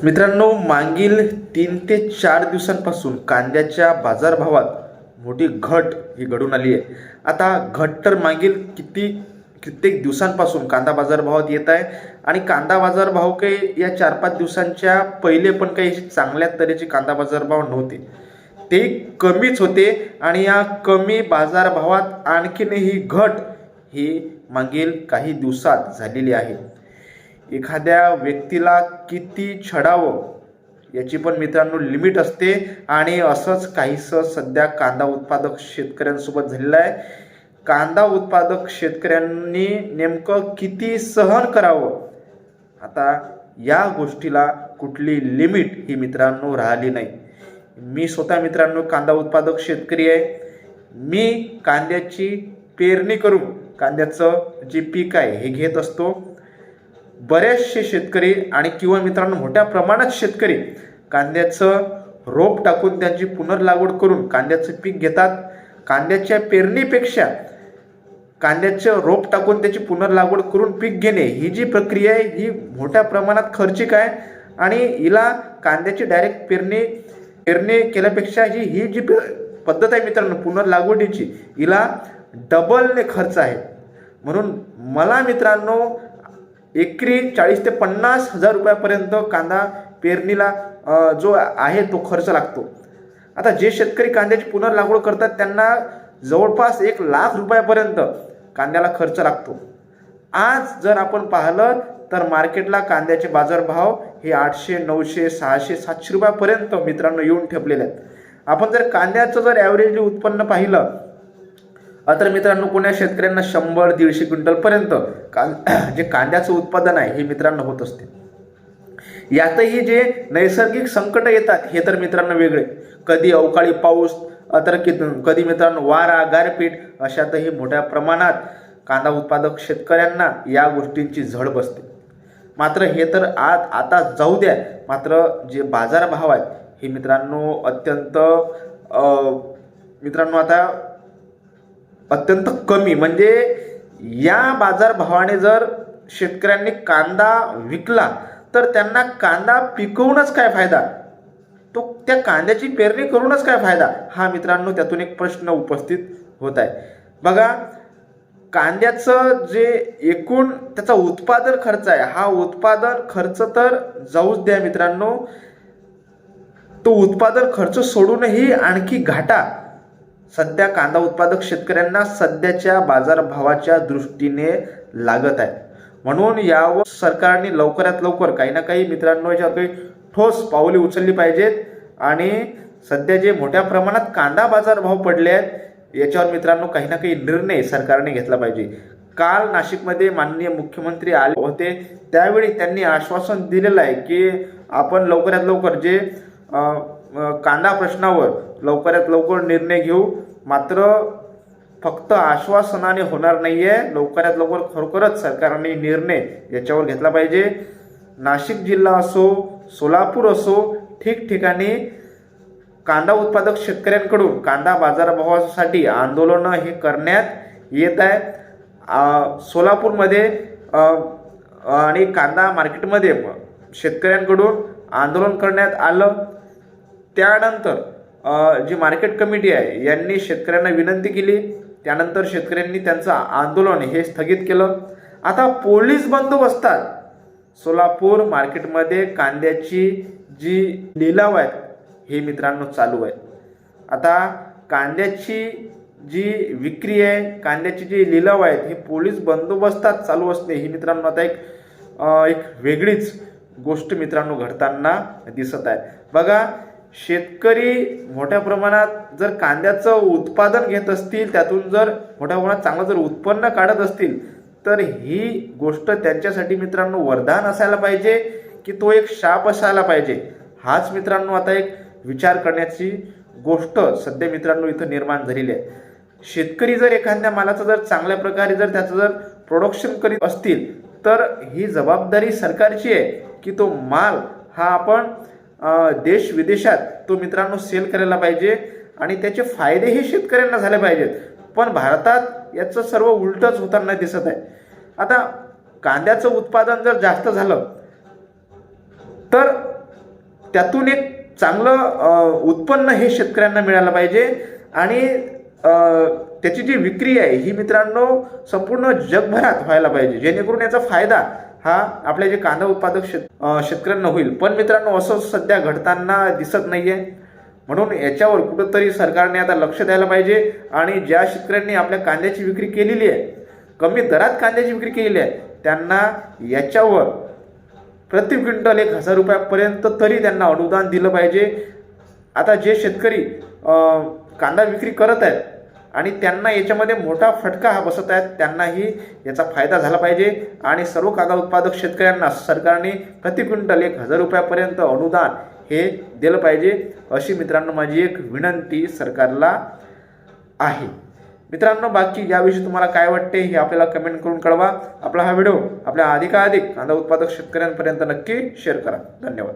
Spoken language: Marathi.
मित्रांनो, मागील 3 ते 4 दिवसांपासून कांद्याच्या बाजारभावात मोठी घट ही घडून आली आहे. आता घट तर मागील कित्येक दिवसांपासून कांदा बाजारभावात येत आहे आणि कांदा बाजारभाव काही या 4-5 दिवसांच्या पहिले पण काही चांगल्या तऱ्हेचे कांदा बाजारभाव नव्हते, ते कमीच होते. आणि या कमी बाजारभावात आणखीन ही घट ही मागील काही दिवसात झालेली आहे. एखाद्या व्यक्तीला किती छळावं याची पण मित्रांनो लिमिट असते आणि असंच काहीसं सध्या कांदा उत्पादक शेतकऱ्यांसोबत झालेलं आहे. कांदा उत्पादक शेतकऱ्यांनी नेमकं किती सहन करावं, आता या गोष्टीला कुठली लिमिट ही मित्रांनो राहिली नाही. मी स्वतः मित्रांनो कांदा उत्पादक शेतकरी आहे. मी कांद्याची पेरणी करून कांद्याचं जे पीक आहे हे घेत असतो. बरेचसे शेतकरी आणि किंवा मित्रांनो मोठ्या प्रमाणात शेतकरी कांद्याचं रोप टाकून त्यांची पुनर्लागवड करून कांद्याचं पीक घेतात. कांद्याच्या पेरणीपेक्षा कांद्याचं रोप टाकून त्याची पुनर्लागवड करून पीक घेणे ही जी प्रक्रिया आहे ही मोठ्या प्रमाणात खर्चिक आहे आणि हिला कांद्याची डायरेक्ट पेरणी केल्यापेक्षा ही जी पद्धत आहे मित्रांनो पुनर्लागवडीची, हिला डबलने खर्च आहे. म्हणून मला मित्रांनो एकरी 40,000 ते 50,000 रुपयापर्यंत कांदा पेरणीला जो आहे तो खर्च लागतो. आता जे शेतकरी कांद्याची पुनर्लागवड करतात त्यांना जवळपास 1,00,000 रुपयापर्यंत कांद्याला खर्च लागतो. आज जर आपण पाहिलं तर मार्केटला कांद्याचे बाजारभाव हे 800, 900, 600, 700 रुपयापर्यंत मित्रांनो येऊन ठेपलेले आहेत. आपण जर कांद्याचं जर ॲव्हरेजली उत्पन्न पाहिलं तर मित्रांनो कोण्या शेतकऱ्यांना 100-150 क्विंटलपर्यंत जे कांद्याचं उत्पादन आहे हे मित्रांनो होत असते. यातही जे नैसर्गिक संकट येतात हे तर मित्रांनो वेगळे, कधी अवकाळी पाऊस तर कधी मित्रांनो वारा गारपीट, अशातही मोठ्या प्रमाणात कांदा उत्पादक शेतकऱ्यांना या गोष्टींची झळ बसते. मात्र हे तर आता जाऊ द्या, मात्र जे बाजारभाव आहेत हे मित्रांनो अत्यंत कमी, म्हणजे या बाजारभावाने जर शेतकऱ्यांनी कांदा विकला तर त्यांना कांदा पिकवूनच काय फायदा, तो त्या कांद्याची पेरणी करूनच काय फायदा, हा मित्रांनो त्यातून एक प्रश्न उपस्थित होत आहे. बघा, कांद्याचं जे एकूण त्याचा उत्पादन खर्च आहे हा उत्पादन खर्च तर जाऊच द्या मित्रांनो, तो उत्पादन खर्च सोडूनही आणखी घाटा सध्या कांदा उत्पादक शेतकऱ्यांना सध्याच्या बाजारभावाच्या दृष्टीने लागत आहे. म्हणून यावर सरकारने लवकरात लवकर काही ना काही मित्रांनो याच्यावर काही ठोस पावले उचलली पाहिजेत आणि सध्या जे मोठ्या प्रमाणात कांदा बाजारभाव पडले आहेत याच्यावर मित्रांनो काही ना काही निर्णय सरकारने घेतला पाहिजे. काल नाशिकमध्ये माननीय मुख्यमंत्री आले होते, त्यावेळी त्यांनी आश्वासन दिलेलं आहे की आपण लवकरात लवकर जे कांदा प्रश्नावर लवकरात लवकर निर्णय घेऊ. मात्र फक्त आश्वासनाने होणार नाहीये, लवकरात लवकर खरोखरच सरकारने निर्णय याच्यावर घेतला पाहिजे. नाशिक जिल्हा असो, सोलापूर असो, ठिकठिकाणी कांदा उत्पादक शेतकऱ्यांकडून कांदा बाजारभावासाठी आंदोलनं हे करण्यात येत आहे. सोलापूरमध्ये आणि कांदा मार्केटमध्ये शेतकऱ्यांकडून आंदोलन करण्यात आलं. त्यानंतर जी मार्केट कमिटी आहे यांनी शेतकऱ्यांना विनंती केली, त्यानंतर शेतकऱ्यांनी त्यांचं आंदोलन हे स्थगित केलं. आता पोलीस बंदोबस्तात सोलापूर मार्केटमध्ये कांद्याची जी लिलाव आहे हे मित्रांनो चालू आहे. आता कांद्याची जी विक्री आहे, कांद्याची जी लिलाव आहेत हे पोलीस बंदोबस्तात चालू असणे ही मित्रांनो आता एक वेगळीच गोष्ट मित्रांनो घडताना दिसत आहे. बघा, शेतकरी मोठ्या प्रमाणात जर कांद्याचं उत्पादन घेत असतील, त्यातून जर मोठ्या प्रमाणात चांगलं जर उत्पन्न काढत असतील तर ही गोष्ट त्यांच्यासाठी मित्रांनो वरदान असायला पाहिजे की तो एक शाप असायला पाहिजे. हाच मित्रांनो आता एक विचार करण्याची गोष्ट सध्या मित्रांनो इथं निर्माण झालेली आहे. शेतकरी जर एखाद्या मालाचं जर चांगल्या प्रकारे जर त्याचं जर प्रोडक्शन करीत असतील तर ही जबाबदारी सरकारची आहे की तो माल हा आपण देश विदेशात तो मित्रांनो सेल करायला पाहिजे आणि त्याचे फायदेही शेतकऱ्यांना झाले पाहिजेत. पण भारतात याचं सर्व उलटच होताना दिसत आहे. आता कांद्याचं उत्पादन जर जास्त झालं तर त्यातून एक चांगलं उत्पन्न हे शेतकऱ्यांना मिळालं पाहिजे आणि त्याची जी विक्री आहे ही मित्रांनो संपूर्ण जगभरात व्हायला पाहिजे, जेणेकरून याचा फायदा हा आपल्या जे कांदा उत्पादक शेतकऱ्यांना होईल. पण मित्रांनो असं सध्या घडताना दिसत नाहीये. म्हणून याच्यावर कुठंतरी सरकारने आता लक्ष द्यायला पाहिजे आणि ज्या शेतकऱ्यांनी आपल्या कांद्याची विक्री केलेली आहे, कमी दरात कांद्याची विक्री केलेली आहे, त्यांना याच्यावर प्रति क्विंटल 1,000 रुपयापर्यंत तरी त्यांना अनुदान दिलं पाहिजे. आता जे शेतकरी कांदा विक्री करत आहेत आणि त्यांना याच्यामध्ये मोठा फटका हा बसत आहे, त्यांनाही याचा फायदा झाला पाहिजे आणि सर्व कांदा उत्पादक शेतकऱ्यांना सरकारने प्रति क्विंटल 1,000 रुपयापर्यंत अनुदान हे दिलं पाहिजे, अशी मित्रांनो माझी एक विनंती सरकारला आहे. मित्रांनो, बाकी याविषयी तुम्हाला काय वाटते हे आपल्याला कमेंट करून कळवा. आपला हा व्हिडिओ आपल्या अधिकाधिक कांदा उत्पादक शेतकऱ्यांपर्यंत नक्की शेअर करा. धन्यवाद.